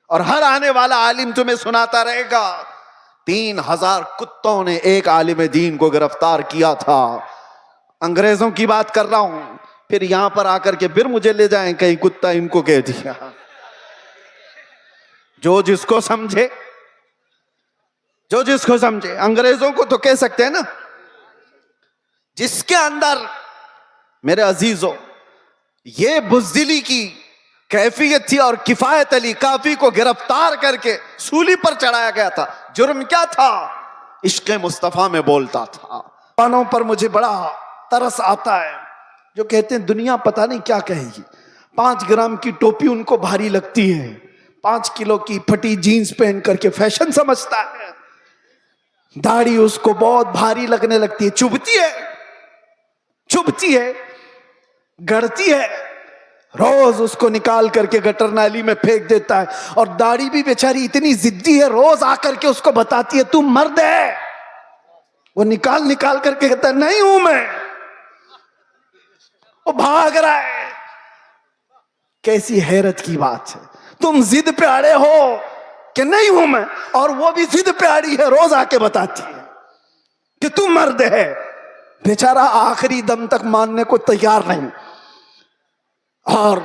اور ہر آنے والا عالم تمہیں سناتا رہے گا 3000 کتوں نے ایک عالم دین کو گرفتار کیا تھا. انگریزوں کی بات کر رہا ہوں. پھر یہاں پر آ کر کے پھر مجھے لے جائیں کہیں کتا ان کو کہہ دیا. جو جس کو سمجھے، جو جس کو سمجھے. انگریزوں کو تو کہہ سکتے ہیں نا. جس کے اندر میرے عزیزوں یہ بزدلی کی کیفیت تھی اور کفایت علی کافی کو گرفتار کر کے سولی پر چڑھایا گیا تھا. جرم کیا تھا؟ عشق مصطفیٰ میں بولتا تھا. قانوں پر مجھے بڑا ترس آتا ہے جو کہتے ہیں دنیا پتہ نہیں کیا کہے گی. 5 گرام کی ٹوپی ان کو بھاری لگتی ہے، 5 کلو کی پھٹی جینز پہن کر کے فیشن سمجھتا ہے. داڑھی اس کو بہت بھاری لگنے لگتی ہے، چبھتی ہے، چبھتی ہے، گڑتی ہے. روز اس کو نکال کر کے گٹر نالی میں پھینک دیتا ہے. اور داڑھی بھی بیچاری اتنی ضدی ہے، روز آ کر کے اس کو بتاتی ہے تو مرد ہے. وہ نکال نکال کر کے کہتا ہے نہیں ہوں میں. وہ بھاگ رہا ہے. کیسی حیرت کی بات ہے. تم ضد پہ اڑے ہو کہ نہیں ہوں میں، اور وہ بھی ضد پہ اڑی ہے، روز آ کے بتاتی ہے کہ تم مرد ہے. بیچارہ آخری دم تک ماننے کو تیار نہیں. اور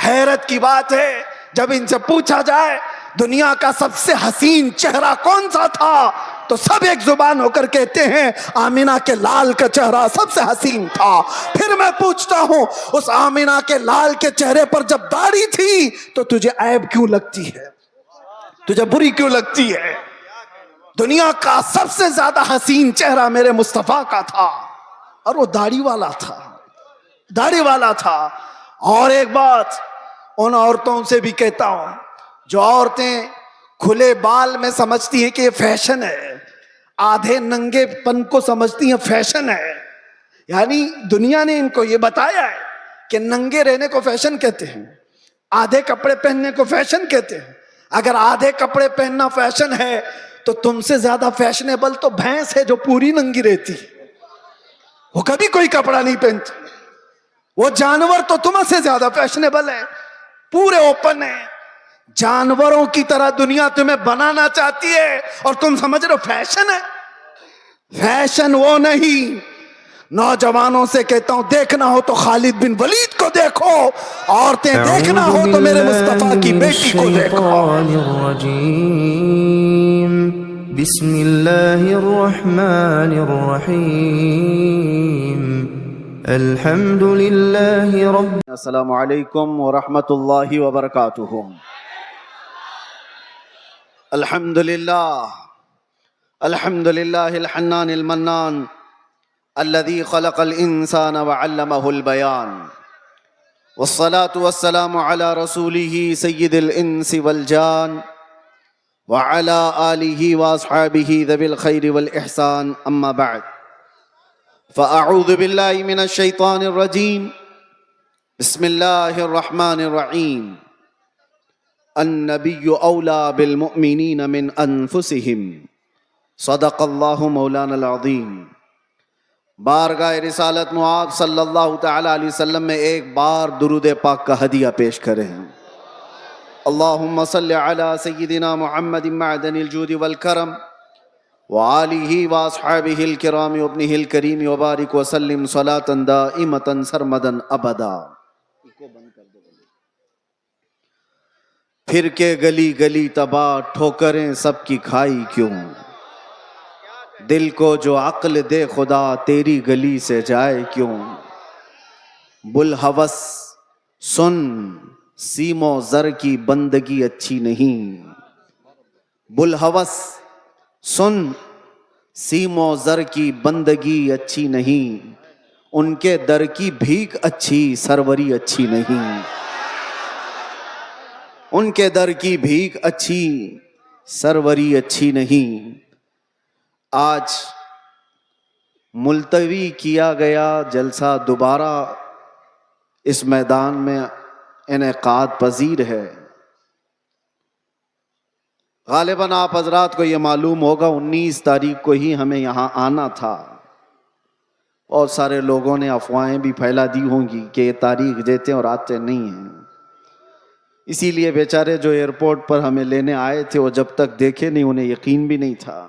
حیرت کی بات ہے جب ان سے پوچھا جائے دنیا کا سب سے حسین چہرہ کون سا تھا تو سب ایک زبان ہو کر کہتے ہیں آمینہ کے لال کا چہرہ سب سے حسین تھا. پھر میں پوچھتا ہوں اس آمینہ کے لال کے چہرے پر جب داڑھی تھی تو تجھے عیب کیوں لگتی ہے؟ تجھے بری کیوں لگتی ہے؟ دنیا کا سب سے زیادہ حسین چہرہ میرے مصطفیٰ کا تھا اور وہ داڑھی والا تھا، داڑھی والا تھا. اور ایک بات ان عورتوں سے بھی کہتا ہوں جو عورتیں کھلے بال میں سمجھتی ہیں کہ یہ فیشن ہے، آدھے ننگے پن کو سمجھتی ہیں فیشن ہے. یعنی دنیا نے ان کو یہ بتایا ہے کہ ننگے رہنے کو فیشن کہتے ہیں، آدھے کپڑے پہننے کو فیشن کہتے ہیں. اگر آدھے کپڑے پہننا فیشن ہے تو تم سے زیادہ فیشنیبل تو بھینس ہے جو پوری ننگی رہتی، وہ کبھی کوئی کپڑا نہیں پہنتی. وہ جانور تو تم سے زیادہ فیشنیبل ہے، پورے اوپن ہے. جانوروں کی طرح دنیا تمہیں بنانا چاہتی ہے اور تم سمجھ رہے ہو فیشن ہے. فیشن وہ نہیں. نوجوانوں سے کہتا ہوں دیکھنا ہو تو خالد بن ولید کو دیکھو، عورتیں دیکھنا ہو تو میرے مصطفیٰ کی بیٹی کو دیکھو. بسم اللہ الرحمن الرحیم. الحمد للہ رب. السلام علیکم ورحمۃ اللہ وبرکاتہ. الحمد للہ، الحمد للہ الحنان المنان الذي خلق الانسان وعلمه البيان، والصلاة والسلام على رسوله سید الانس والجان وعلى آلہ واصحابہ ذوی الخیر والاحسان. اما بعد فاعوذ باللہ من الشیطان الرجیم. بسم اللہ الرحمن الرحیم. النبی اولیٰ بالمؤمنین من انفسہم، صدق اللہ مولانا العظیم. بارگاہ رسالت معاذ صلی اللہ تعالی علیہ وسلم میں ایک بار درود پاک کا ہدیہ پیش کریں. اللہم صلی علی سیدنا محمد معدن الجود والکرم وآلہ واصحابہ الکرام وابنہ الکریم وبارک وسلم صلاة دائمة سرمدا ابدا. پھر کے گلی گلی تباہ ٹھوکریں سب کی کھائی کیوں، دل کو جو عقل دے خدا تیری گلی سے جائے کیوں. بلحوث سن سیم و زر کی بندگی اچھی نہیں، بلحوث سن سیم و زر کی بندگی اچھی نہیں، ان کے در کی بھیک اچھی سروری اچھی نہیں، ان کے در کی بھیک اچھی سروری اچھی نہیں. آج ملتوی کیا گیا جلسہ دوبارہ اس میدان میں انعقاد پذیر ہے. غالباً آپ حضرات کو یہ معلوم ہوگا 19 تاریخ کو ہی ہمیں یہاں آنا تھا. بہت سارے لوگوں نے افواہیں بھی پھیلا دی ہوں گی کہ یہ تاریخ دیتے اور آتے نہیں ہیں. اسی لیے بیچارے جو ایئرپورٹ پر ہمیں لینے آئے تھے وہ جب تک دیکھے نہیں انہیں یقین بھی نہیں تھا.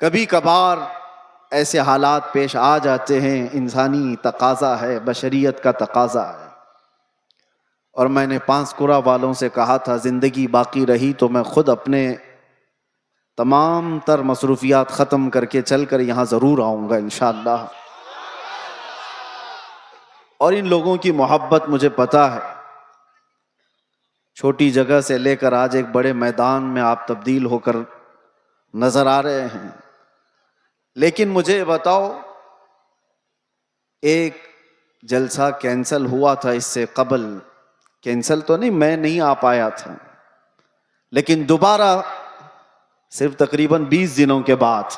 کبھی کبھار ایسے حالات پیش آ جاتے ہیں، انسانی تقاضا ہے، بشریت کا تقاضا ہے. اور میں نے پانسکورا والوں سے کہا تھا زندگی باقی رہی تو میں خود اپنے تمام تر مصروفیات ختم کر کے چل کر یہاں ضرور آؤں گا انشاءاللہ. اور ان لوگوں کی محبت مجھے پتا ہے، چھوٹی جگہ سے لے کر آج ایک بڑے میدان میں آپ تبدیل ہو کر نظر آ رہے ہیں. لیکن مجھے یہ بتاؤ، ایک جلسہ کینسل ہوا تھا اس سے قبل، کینسل تو نہیں، میں نہیں آ پایا تھا، لیکن دوبارہ صرف تقریباً 20 دنوں کے بعد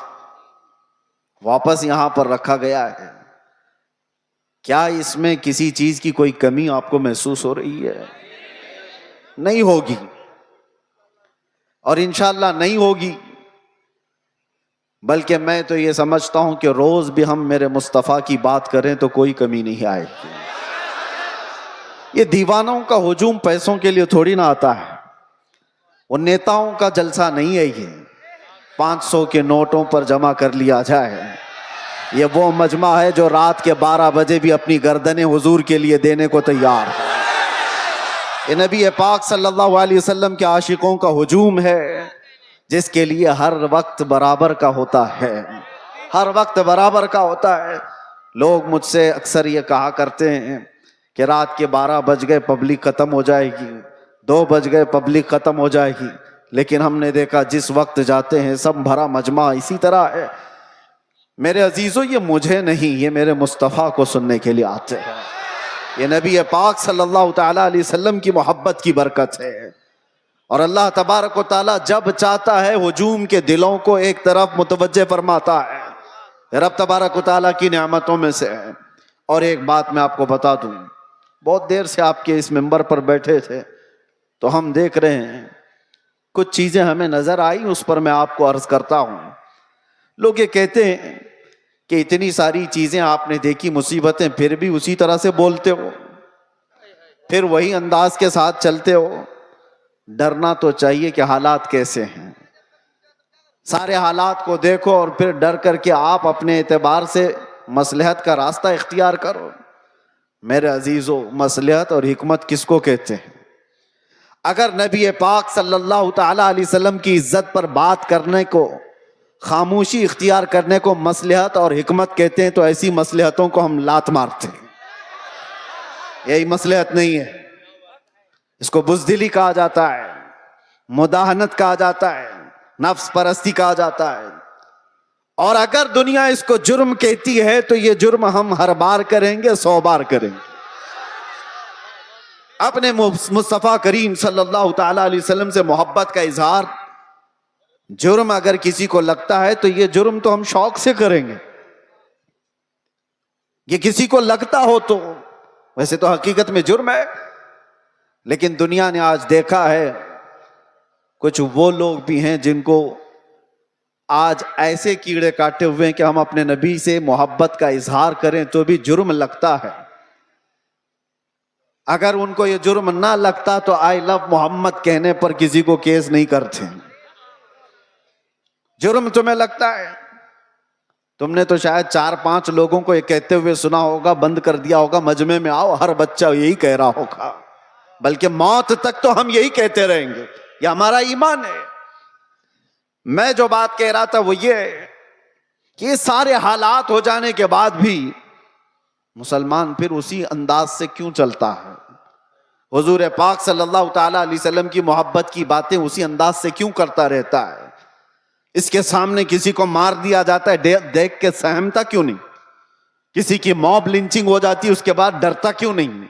واپس یہاں پر رکھا گیا ہے. کیا اس میں کسی چیز کی کوئی کمی آپ کو محسوس ہو رہی ہے؟ نہیں ہوگی، اور انشاءاللہ نہیں ہوگی. بلکہ میں تو یہ سمجھتا ہوں کہ روز بھی ہم میرے مصطفیٰ کی بات کریں تو کوئی کمی نہیں آئے گی. یہ دیوانوں کا ہجوم پیسوں کے لیے تھوڑی نہ آتا ہے، وہ نیتاؤں کا جلسہ نہیں ہے. یہ 500 کے نوٹوں پر جمع کر لیا جائے. یہ وہ مجمع ہے جو رات کے 12 بجے بھی اپنی گردنیں حضور کے لیے دینے کو تیار ہے. یہ نبی پاک صلی اللہ علیہ وسلم کے عاشقوں کا ہجوم ہے، جس کے لیے ہر وقت برابر کا ہوتا ہے، ہر وقت برابر کا ہوتا ہے. لوگ مجھ سے اکثر یہ کہا کرتے ہیں کہ رات کے 12 بج گئے پبلک ختم ہو جائے گی، 2 بج گئے پبلک ختم ہو جائے گی. لیکن ہم نے دیکھا جس وقت جاتے ہیں سب بھرا مجمع اسی طرح ہے. میرے عزیزو، یہ مجھے نہیں، یہ میرے مصطفیٰ کو سننے کے لیے آتے ہیں. یہ نبی پاک صلی اللہ تعالی علیہ وسلم کی محبت کی برکت ہے. اور اللہ تبارک و تعالیٰ جب چاہتا ہے ہجوم کے دلوں کو ایک طرف متوجہ فرماتا ہے. رب تبارک و تعالیٰ کی نعمتوں میں سے ہے. اور ایک بات میں آپ کو بتا دوں، بہت دیر سے آپ کے اس منبر پر بیٹھے تھے تو ہم دیکھ رہے ہیں کچھ چیزیں ہمیں نظر آئی، اس پر میں آپ کو عرض کرتا ہوں. لوگ یہ کہتے ہیں کہ اتنی ساری چیزیں آپ نے دیکھی، مصیبتیں، پھر بھی اسی طرح سے بولتے ہو، پھر وہی انداز کے ساتھ چلتے ہو. ڈرنا تو چاہیے کہ حالات کیسے ہیں. سارے حالات کو دیکھو اور پھر ڈر کر کے آپ اپنے اعتبار سے مصلحت کا راستہ اختیار کرو. میرے عزیزو، مصلحت اور حکمت کس کو کہتے ہیں؟ اگر نبی پاک صلی اللہ تعالی علیہ وسلم کی عزت پر بات کرنے کو، خاموشی اختیار کرنے کو مصلحت اور حکمت کہتے ہیں تو ایسی مصلحتوں کو ہم لات مارتے ہیں. یہی مصلحت نہیں ہے. اس کو بزدلی کہا جاتا ہے، مداہنت کہا جاتا ہے، نفس پرستی کہا جاتا ہے. اور اگر دنیا اس کو جرم کہتی ہے تو یہ جرم ہم ہر بار کریں گے، 100 بار کریں گے. اپنے مصطفیٰ کریم صلی اللہ تعالی علیہ وسلم سے محبت کا اظہار جرم اگر کسی کو لگتا ہے تو یہ جرم تو ہم شوق سے کریں گے. یہ کسی کو لگتا ہو تو، ویسے تو حقیقت میں جرم ہے. لیکن دنیا نے آج دیکھا ہے کچھ وہ لوگ بھی ہیں جن کو آج ایسے کیڑے کاٹے ہوئے ہیں کہ ہم اپنے نبی سے محبت کا اظہار کریں تو بھی جرم لگتا ہے. اگر ان کو یہ جرم نہ لگتا تو آئی لو محمد کہنے پر کسی کو کیس نہیں کرتے. جرم تمہیں لگتا ہے. تم نے تو شاید 4-5 لوگوں کو یہ کہتے ہوئے سنا ہوگا، بند کر دیا ہوگا، مجمع میں آؤ، ہر بچہ یہی کہہ رہا ہوگا، بلکہ موت تک تو ہم یہی کہتے رہیں گے. یہ ہمارا ایمان ہے. میں جو بات کہہ رہا تھا وہ یہ ہے کہ یہ سارے حالات ہو جانے کے بعد بھی مسلمان پھر اسی انداز سے کیوں چلتا ہے؟ حضور پاک صلی اللہ تعالی علیہ وسلم کی محبت کی باتیں اسی انداز سے کیوں کرتا رہتا ہے؟ اس کے سامنے کسی کو مار دیا جاتا ہے، دیکھ کے سہمتا کیوں نہیں؟ کسی کی موب لنچنگ ہو جاتی ہے اس کے بعد ڈرتا کیوں نہیں؟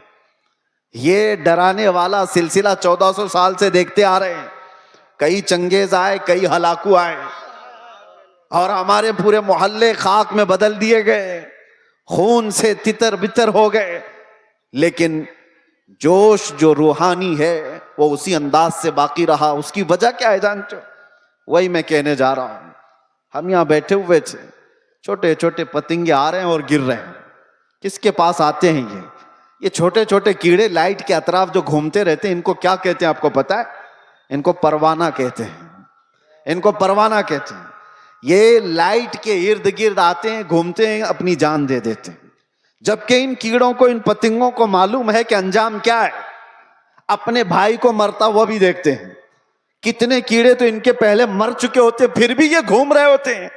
یہ ڈرانے والا سلسلہ 1400 سال سے دیکھتے آ رہے ہیں. کئی چنگیز آئے، کئی ہلاکو آئے، اور ہمارے پورے محلے خاک میں بدل دیے گئے، خون سے تتر بتر ہو گئے. لیکن جوش جو روحانی ہے وہ اسی انداز سے باقی رہا. اس کی وجہ کیا ہے جانتے ہو؟ وہی میں کہنے جا رہا ہوں. ہم یہاں بیٹھے ہوئے تھے، چھوٹے چھوٹے پتنگے آ رہے ہیں اور گر رہے ہیں. کس کے پاس آتے ہیں یہ؟ یہ چھوٹے چھوٹے کیڑے لائٹ کے اطراف جو گھومتے رہتے ہیں ان کو کیا کہتے ہیں آپ کو پتا ہے؟ ان کو پروانہ کہتے ہیں. ان کو پروانہ کہتے ہیں. یہ لائٹ کے ارد گرد آتے ہیں, گھومتے ہیں, اپنی جان دے دیتے ہیں. جبکہ ان کیڑوں کو, ان پتنگوں کو معلوم ہے کہ انجام کیا ہے. اپنے بھائی کو مرتا ہوا بھی دیکھتے ہیں. کتنے کیڑے تو ان کے پہلے مر چکے ہوتے پھر بھی یہ گھوم رہے ہوتے ہیں.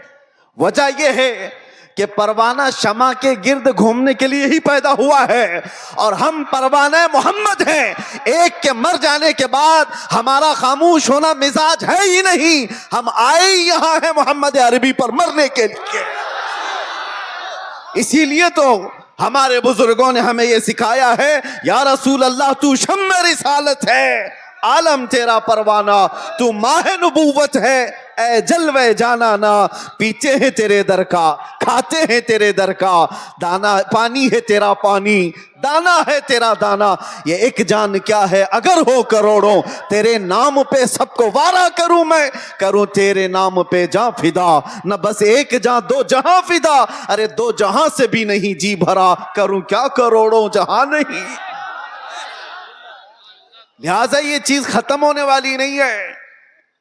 وجہ یہ ہے کہ پروانہ شمع کے گرد گھومنے کے لیے ہی پیدا ہوا ہے, اور ہم پروانہ محمد ہیں. ایک کے مر جانے کے بعد ہمارا خاموش ہونا مزاج ہے ہی نہیں. ہم آئے ہی یہاں ہیں محمد عربی پر مرنے کے لیے. اسی لیے تو ہمارے بزرگوں نے ہمیں یہ سکھایا ہے, یا رسول اللہ تو شمع رسالت ہے, عالم تیرا پروانہ, تو ماہ نبوت ہے, اے جلوے جانانا. پیتے ہیں تیرے در کا, کھاتے ہیں تیرے در کا, دانا پانی ہے تیرا پانی, دانا ہے تیرا دانا. یہ ایک جان کیا ہے اگر ہو کروڑوں, تیرے نام پہ سب کو وارا کروں میں, کروں تیرے نام پہ جاں فدا. نہ بس ایک جاں دو جہاں فدا, ارے دو جہاں سے بھی نہیں جی بھرا, کروں کیا کروڑوں جہاں نہیں. لہٰذا یہ چیز ختم ہونے والی نہیں ہے.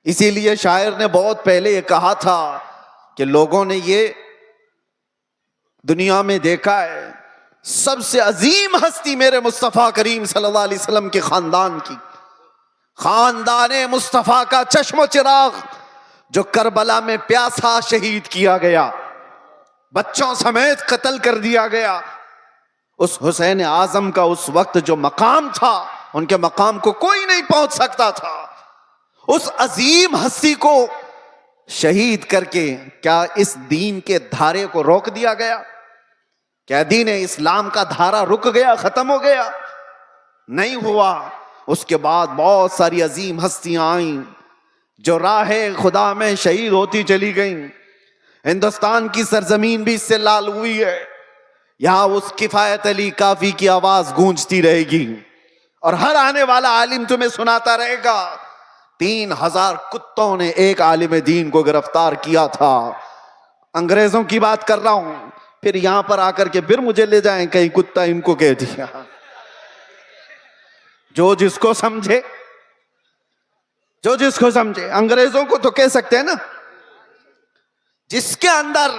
اسی لیے شاعر نے بہت پہلے یہ کہا تھا کہ لوگوں نے یہ دنیا میں دیکھا ہے, سب سے عظیم ہستی میرے مصطفیٰ کریم صلی اللہ علیہ وسلم کے خاندان کی, خاندان مصطفیٰ کا چشم و چراغ, جو کربلا میں پیاسا شہید کیا گیا, بچوں سمیت قتل کر دیا گیا. اس حسین اعظم کا اس وقت جو مقام تھا, ان کے مقام کو کوئی نہیں پہنچ سکتا تھا. اس عظیم ہستی کو شہید کر کے کیا اس دین کے دھارے کو روک دیا گیا؟ کیا دین اسلام کا دھارا رک گیا, ختم ہو گیا؟ نہیں ہوا. اس کے بعد بہت ساری عظیم ہستیاں آئیں جو راہ خدا میں شہید ہوتی چلی گئیں. ہندوستان کی سرزمین بھی اس سے لال ہوئی ہے. یہاں اس کفایت علی کافی کی آواز گونجتی رہے گی, اور ہر آنے والا عالم تمہیں سناتا رہے گا 3000 کتوں نے ایک عالم دین کو گرفتار کیا تھا. انگریزوں کی بات کر رہا ہوں. پھر یہاں پر آ کر کے پھر مجھے لے جائیں کہیں کتا ان کو کہہ دیا. جو جس کو سمجھے, جو جس کو سمجھے. انگریزوں کو تو کہہ سکتے ہیں نا, جس کے اندر